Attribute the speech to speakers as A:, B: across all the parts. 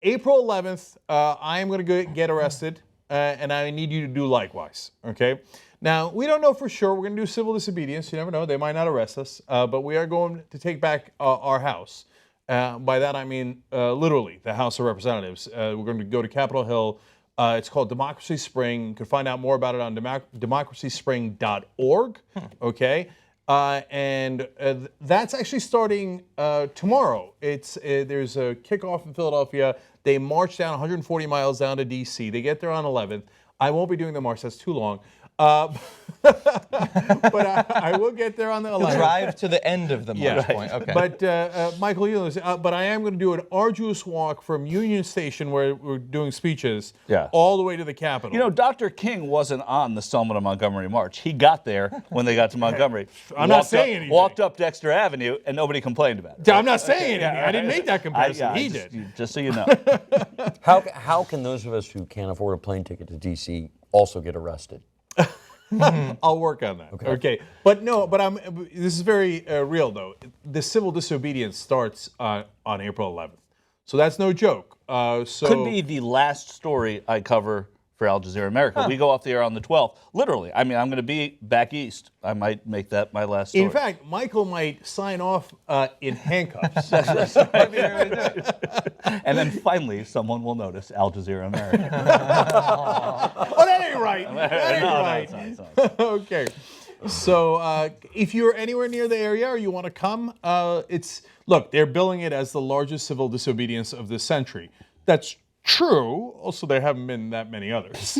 A: April 11th, I am going to get arrested, and I need you to do likewise, okay? Now, we don't know for sure. We're going to do civil disobedience. You never know. They might not arrest us, but we are going to take back our house. By that, I mean literally the House of Representatives. We're going to go to Capitol Hill. It's called Democracy Spring. You can find out more about it on democracyspring.org, okay? And that's actually starting tomorrow. There's a kickoff in Philadelphia. They march down 140 miles down to D.C. They get there on 11th. I won't be doing the march. That's too long. But I will get there on the 11th.
B: Drive to the end of the march point. Okay.
A: But Michael, but I am going to do an arduous walk from Union Station, where we're doing speeches, all the way to the Capitol.
C: You know, Dr. King wasn't on the Selma to Montgomery march. He got there when they got to Montgomery.
A: I'm not saying anything.
C: Walked up Dexter Avenue, and nobody complained about it.
A: I'm not saying anything. I didn't make that comparison. He did.
C: Just so you know.
D: How can those of us who can't afford a plane ticket to D.C. also get arrested?
A: I'll work on that. Okay. But this is very real, though. The civil disobedience starts on April 11th. So that's no joke.
C: Could be the last story I cover for Al Jazeera America. We go off the air on the 12th. Literally. I mean, I'm going to be back east. I might make that my last story.
A: In fact, Michael might sign off in handcuffs.
C: And then finally, someone will notice Al Jazeera America.
A: Oh, that ain't right. That ain't right.
C: No.
A: Okay. So if you're anywhere near the area or you want to come, look, they're billing it as the largest civil disobedience of the century. That's true. Also, there haven't been that many others.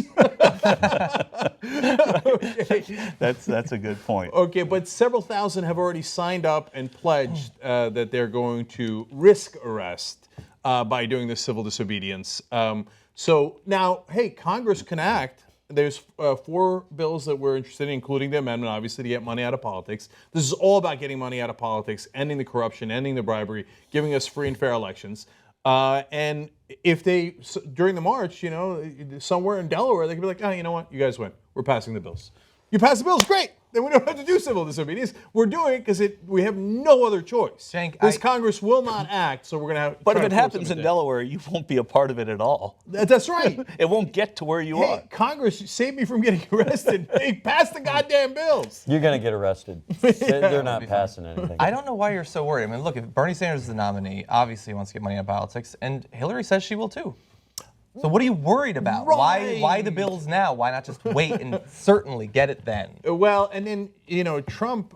A: Okay.
C: That's a good point.
A: Okay, but several thousand have already signed up and pledged that they're going to risk arrest by doing this civil disobedience. So now, hey, Congress can act. There's 4 bills that we're interested in, including the amendment, obviously, to get money out of politics. This is all about getting money out of politics, ending the corruption, ending the bribery, giving us free and fair elections. And if they, during the march, somewhere in Delaware, they could be like, oh, you know what? You guys win. We're passing the bills. You pass the bills, great. Then we don't have to do civil disobedience. We're doing it because we have no other choice.
B: Cenk,
A: this Congress will not act, so we're going to have.
C: But if it happens in Delaware, you won't be a part of it at all.
A: That's right.
C: It won't get to where you are.
A: Congress, save me from getting arrested. They pass the goddamn bills.
D: You're going to get arrested. They're not passing anything.
B: I don't know why you're so worried. I mean, look, if Bernie Sanders is the nominee, obviously he wants to get money out of politics, and Hillary says she will too. So what are you worried about?
A: Right.
B: Why the bills now? Why not just wait and certainly get it then?
A: Well, and then, Trump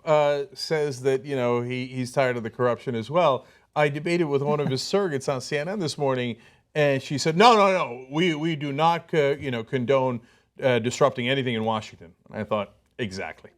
A: says that, he's tired of the corruption as well. I debated with one of his surrogates on CNN this morning, and she said, no, we do not, condone disrupting anything in Washington. And I thought, exactly.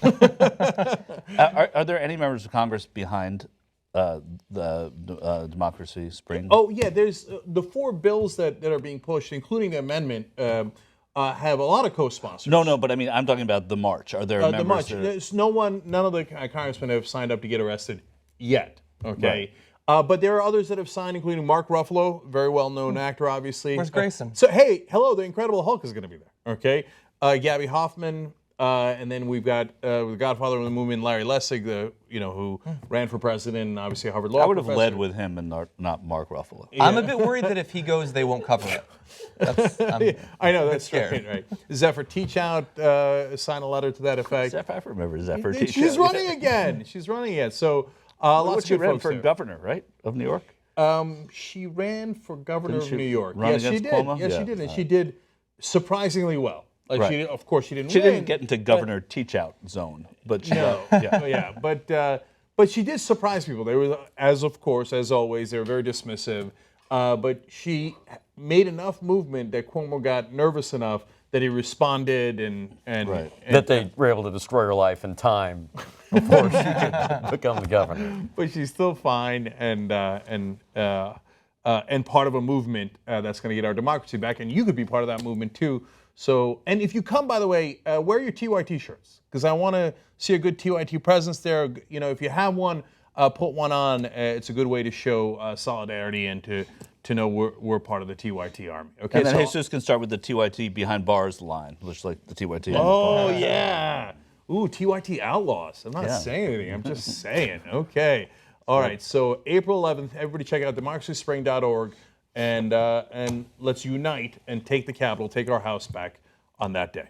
C: Are there any members of Congress behind the Democracy Spring?
A: Oh, yeah, there's the 4 bills that are being pushed, including the amendment, have a lot of co-sponsors.
C: No, but I mean, I'm talking about the march. Are there members?
A: The march. There's none of the congressmen have signed up to get arrested yet, okay? Right. But there are others that have signed, including Mark Ruffalo, very well-known actor, obviously.
B: Where's Grayson?
A: So, hey, hello, the Incredible Hulk is going to be there, okay? Gabby Hoffman, and then we've got the godfather of the movement, Larry Lessig, who ran for president and obviously Harvard Law
C: I would have
A: professor.
C: led with him and not Mark Ruffalo.
B: Yeah. I'm a bit worried that if he goes, they won't cover it.
A: I know, that's right. Zephyr Teachout signed a letter to that effect.
C: I remember Zephyr Teachout.
A: She's running again. So lots of good folks
C: for
A: there.
C: governor, right, of New York?
A: She ran for governor of New York.
C: Yes,
A: she did.
C: Cuomo?
A: Yes, she did, and she did surprisingly well.
C: Right.
A: Of course, she didn't
C: She
A: win.
C: didn't get into Governor Teachout zone, but she
A: but she did surprise people. They were, as always, they were very dismissive. But she made enough movement that Cuomo got nervous enough that he responded and
D: that they were able to destroy her life in time before she could become the governor.
A: But she's still fine and part of a movement that's going to get our democracy back. And you could be part of that movement too. So, and if you come, by the way, wear your TYT shirts, because I want to see a good TYT presence there. If you have one, put one on. It's a good way to show solidarity and to know we're part of the TYT army. Okay.
C: And then Jesus can start with the TYT behind bars line, just like the TYT.
A: Oh yeah. Ooh, TYT Outlaws. I'm not saying anything. I'm just saying. Okay. All right. So April 11th, everybody check out democracyspring.org. and let's unite and take the Capitol, take our house back on that day.